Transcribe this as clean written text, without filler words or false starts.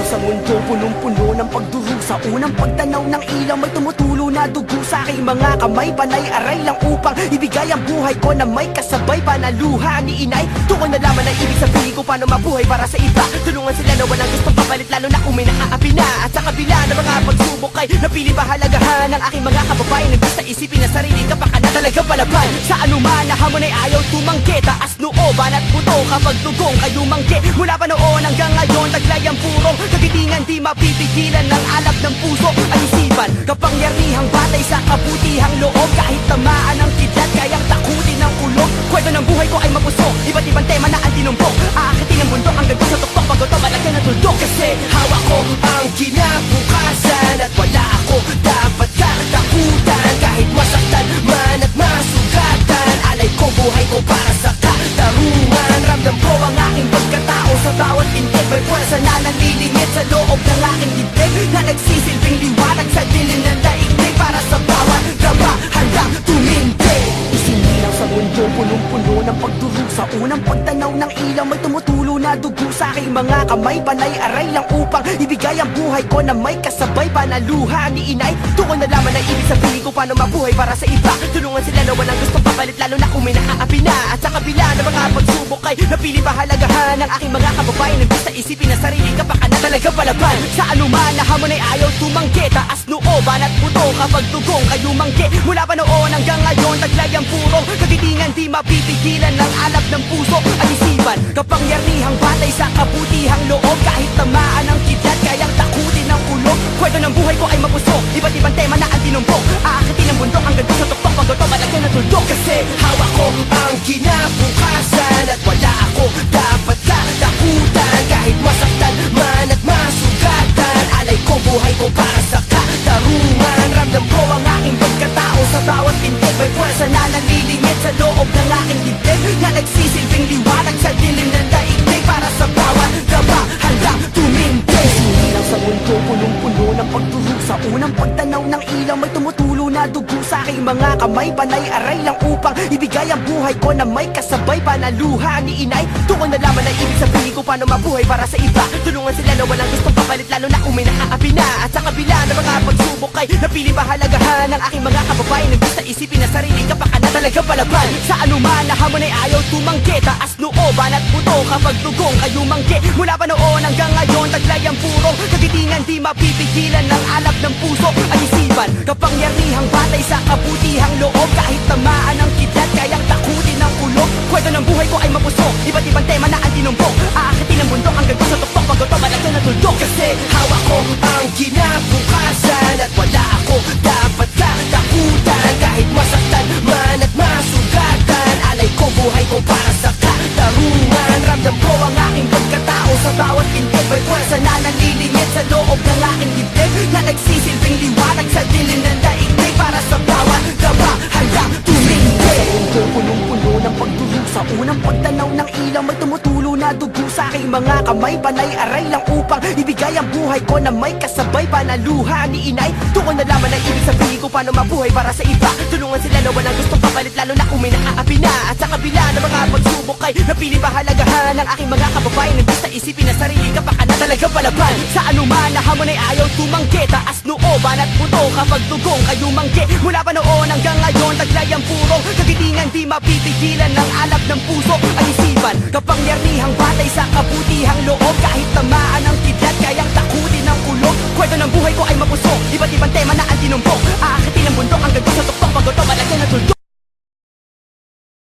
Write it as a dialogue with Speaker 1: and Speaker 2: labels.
Speaker 1: sa mundo, punong-puno ng pagdurusa. Unang pagtanaw ng ilaw, may tumutulo na dugo sa aking mga kamay. Panay aray lang upang ibigay ang buhay ko na may kasabay pa na luha ni inay. Doon ko nalaman ang ibig sabihin ko paano mabuhay para sa iba. Tulungan sila na walang gustong papalit, lalo na kung may naaapi na. At sa kabila ng mga pagsubok ay napili pahalagahan ng aking mga kababayan. Nagbista isipin na sarili kapag ka na talagang palaban. Sa anuman na hamon ay ayaw tumanggi. Taas nooban at buto kapag dugong kayo manggi. Mula pa noon hanggang ngayon, taglay ang purong kagitingan, di mapipigilan ng alab ng puso. Ang isipan, kapangyarihang batay sa kabutihang loob. Kahit tamaan ng kidlat, kayang takutin ng ulog. Kwento ng buhay ko ay mapusok, iba't ibang tema na ang tinumbok. Aakitin ang bundok hanggang sa tuktok, pagod to malagyan ng tuldok. Kasi hawak ko ang kinabukasan at wala ako dapat katakutan. Kahit masaktan man at masugatan, alay ko buhay ko para sa katarungan. Ramdam ko ang aking pagkatao sa bawat pintig. May puwersa na nalilingit sa loob ng aking dibdib, na nagsisilbing liwanag sa dilim ng daigdig. Para sa bawat gaba handang tumindig. Isinilaw sa mundo, punong-puno ng pagdurusa. Unang pagtanaw ng ilaw, may tumutulo na dugo sa aking mga kamay. Panay aray lang upang ibigay ang buhay ko na may kasabay pa na luha ni inay. Doon ko nalaman ang ibig sabihin ko paano mabuhay para sa iba. Tulungan sila na walang gustong papalit, lalo na kung may naaapi na. At sa kabila ng mga pagsubok ay napili pahalagahan ng aking mga kababayan. Nagbista isipin na sarili kapag ka na talagang palaban. Sa anuman na hamon ay ayaw tumanggi. Taas nooban at buto kapag dugong kayo manggi. Mula pa noon hanggang ngayon, taglay ang purong kagitingan, di mapipigilan ng alab ng puso. Ang isipan, kapangyarihang batay sa kabutihang loob. Kahit tamaan ng kidlat, kayang takutin ng ulog. Kwento ng buhay ko ay mapusok, iba't ibang tema na ang tinumbok. Aakitin ang bundok hanggang sa tuktok, pagod to malagyan ng tuldok. Kasi hawak ko ang kinabukasan at wala ako dapat katakutan. Kahit masaktan man at masugatan, alay ko buhay ko para sa katarungan. Ramdam ko ang aking pagkatao sa bawat pintig. May puwersa na nalilingit sa loob ng aking dibdib, na nagsisilbing liwanag sa dilim ng daigdig. Para sa bawat gaba handang tumindig. Isinilaw sa mundo, punong-puno ng pagdurusa. Unang pagtanaw ng ilaw, may tumutulo na dugo sa aking mga kamay. Panay aray lang upang ibigay ang buhay ko na may kasabay pa na luha ni inay. Doon ko nalaman ang ibig sabihin ko paano mabuhay para sa iba. Tulungan sila na walang gustong papalit, lalo na kung may naaapi na. At sa kabila ng mga pagsubok ay napili pahalagahan ng aking mga kababayan. Nagbista isipin na sarili kapag ka na talagang palaban. Sa anuman na hamon ay ayaw tumanggi. Taas nooban at buto kapag dugong kayo manggi. Mula pa noon hanggang ngayon, taglay ang purong kagitingan, di mapipigilan ng alab ng puso. Ang isipan, kapangyarihang batay sa kabutihang loob. Kahit tamaan ng kidlat, kayang takutin ng ulog. Kwento ng buhay ko ay mapusok, iba't ibang tema na ang tinumbok. Aakitin ang bundok hanggang sa tuktok, pagod to malagyan ng tuldok. Kasi hawak ko ang kinabukasan at wala ako dapat katakutan. Kahit masaktan man at masugatan, alay ko buhay ko para sa katarungan. Ramdam ko ang aking pagkatao sa bawat pintig. May puwersa na nalilingit sa loob ng aking dibdib, na nagsisilbing liwanag sa dilim ng daigdig. Para sa bawat gaba handang tumindig. Sa punong-puno ng pagdurusa. Unang pagtanaw ng ilaw, may tumutulo na dugo sa aking mga kamay. Panay aray lang upang ibigay ang buhay ko na may kasabay pa na luha ni inay. Doon ko nalaman ang ibig sabihin ko paano mabuhay para sa iba. Tulungan sila na walang gustong papalit, lalo na kung may naaapi na. At sa kabila ng mga pagsubok ay napili pahalagahan ng aking mga kababayan. Nagbista isipin na sarili kapag ka na talagang palaban. Sa anuman na hamon ay ayaw tumanggi. Taas nooban at buto kapag dugong kayo manggi. Mula pa noon hanggang ngayon, taglay ang purong kagitingan, di mapipigilan ng alab ng puso. Ang isipan, kapangyarihang batay sa kabutihang loob. Kahit tamaan ng kidlat,